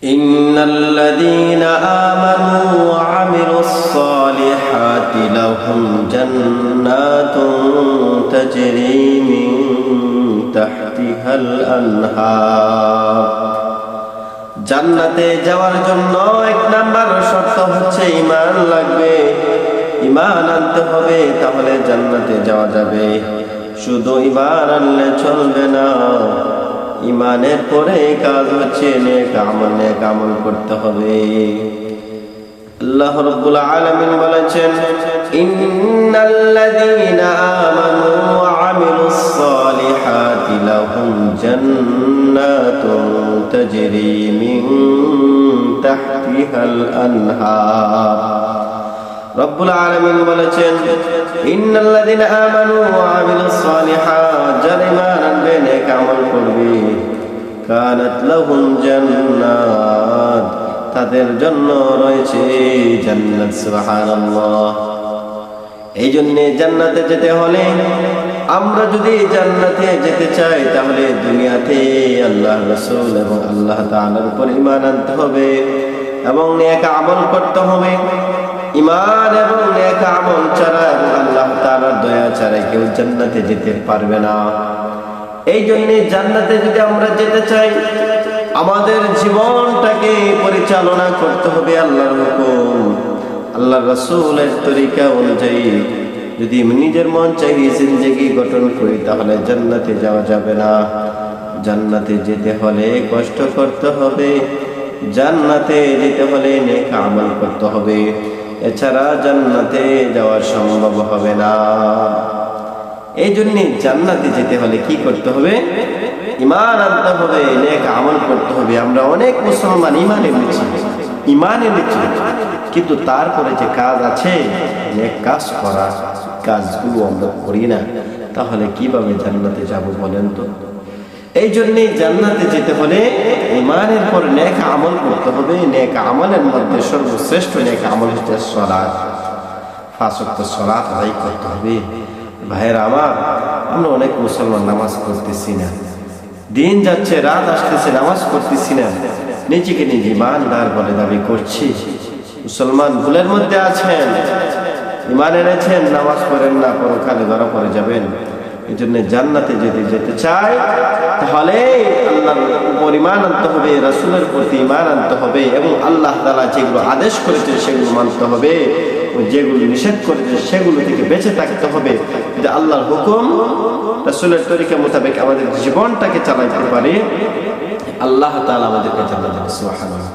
ইন্নাল্লাযীনা আমানু ওয়া আমিলুস সালিহাতি লাহুম জান্নাতুন তাজরি মিন তাহতিহাল আনহার। জান্নাতে যাওয়ার জন্য এক নাম্বার শর্ত হচ্ছে ঈমান লাগবে। ঈমান আনতে হবে, তাহলে জান্নাতে যাওয়া যাবে। শুধু ঈমান আনলে চলবে না, ঈমানের পরে কাজ হচ্ছে নেক আমল করতে হবে। আল্লাহ রাব্বুল আলামিন বলেছেন, ইন্নাল্লাযীনা আমানু ওয়া আমিলুস সালিহাতি লাহুম জান্নাতুন তাজরি মিন তাহতিহাল আনহার। রব্বুল আলামিন বলেছেন, ইন্নাল্লাযীনা আমানু ওয়া আমিলুস সালিহাত, যারা ঈমান আনবে নেক আমল করবে, কানাত লাহুম জান্নাত, তাদের জন্য রয়েছে জান্নাত। সুবহানাল্লাহ। এই জন্য জান্নাতে যেতে হলে, আমরা যদি জান্নাতে যেতে চাই, তাহলে দুনিয়াতে আল্লাহর রাসূল এবং আল্লাহ তাআলার উপর ঈমান আনতে হবে এবং নেক আমল করতে হবে। ঈমান এবং নেক আমল ছাড়া এবং আল্লাহ তাআলার দয়া ছাড়া কেউ জান্নাতে যেতে পারবে না। এই জন্য জান্নাতে যদি আমরা যেতে চাই, আমাদের জীবনটাকে পরিচালনা করতে হবে আল্লাহর হুকুম, আল্লাহর রাসূলের তরিকা অনুযায়ী। যদি নিজের মন চাই জিন্দেগি গঠন করি, তাহলে জান্নাতে যাওয়া যাবে না। জান্নাতে যেতে হলে কষ্ট করতে হবে, জান্নাতে যেতে হলে নেক আমল করতে হবে, এছাড়া জান্নাতে যাওয়া সম্ভব হবে না। এই জন্য জান্নাতে যেতে হলে কি করতে হবে? ঈমান আনতে হবে, নেক আমল করতে হবে। আমরা অনেক মুসলমান ঈমান এনেছি, কিন্তু তারপরে যে কাজ আছে, নেক কাজ করা, কাজগুলো আমরা করি না, তাহলে কিভাবে জান্নাতে যাব বলেন তো? এই জন্যে জান্নাতে যেতে হলে ঈমানের পর নেক আমল করতে হবে। নেক আমলের মধ্যে সর্বশ্রেষ্ঠ নেক আমল হচ্ছে সালাত। 5 ওয়াক্ত সালাত আদায় করতে হবে। ভাইয়েরা আমার, আমরা অনেক মুসলমান নামাজ পড়তেছি না, দিন যাচ্ছে রাত আসতেছে, নামাজ পড়তেছি না, নিজেকে নিজে ঈমানদার বলে দাবি করছি। মুসলমান ভুলের মধ্যে আছেন, ঈমান এনেছেন, নামাজ পড়েন না, পরকালে ধরা পড়ে যাবেন। এই জন্য জান্নাতে যদি যেতে চাই, তাহলে আল্লাহর উপর ঈমান আনতে হবে, রাসূলের প্রতি ঈমান আনতে হবে এবং আল্লাহ তাআলা যেগুলো আদেশ করেছে সেগুলো মানতে হবে, যেগুলো নিষেধ করেছে সেগুলো থেকে বেঁচে থাকতে হবে। যদি আল্লাহর হুকুম রাসূলের তরিকা মোতাবেক আমাদের জীবনটাকে চালাতে পারি, আল্লাহ তাআলা আমাদেরকে জান্নাত দেবেন। সুবহানাল্লাহ।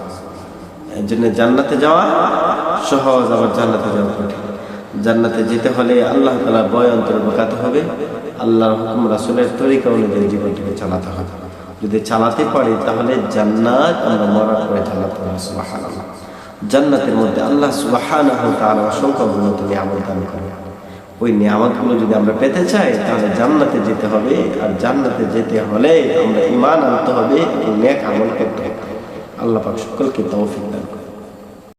এই জন্য জান্নাতে যাওয়া সহজ, আবার জান্নাতে যাওয়া কঠিন। জান্নাতে যেতে হলে আল্লাহ তাআলার ভয় অন্তরে ঢোকাতে হবে, আল্লাহর হুকুম রাসূলের তরিকা অনুযায়ী জীবনটাকে চালাতে হবে। যদি চালাতে পারি, তাহলে জান্নাত আমরা মরার পরে চালাতে হবে। সুবহানাল্লাহ। জান্নাতের মধ্যে আল্লাহ সুবহানাহু ওয়া তাআলা অসংখ্য গুণান্বিত নিয়ামত দান করেন। ওই নিয়ামতগুলো যদি আমরা পেতে চাই, তাহলে জান্নাতে যেতে হবে। আর জান্নাতে যেতে হলে আমরা ঈমান আনতে হবে এবং নেক আমল করতে হবে। আল্লাহ পাক সকলকে তৌফিক দান করুন।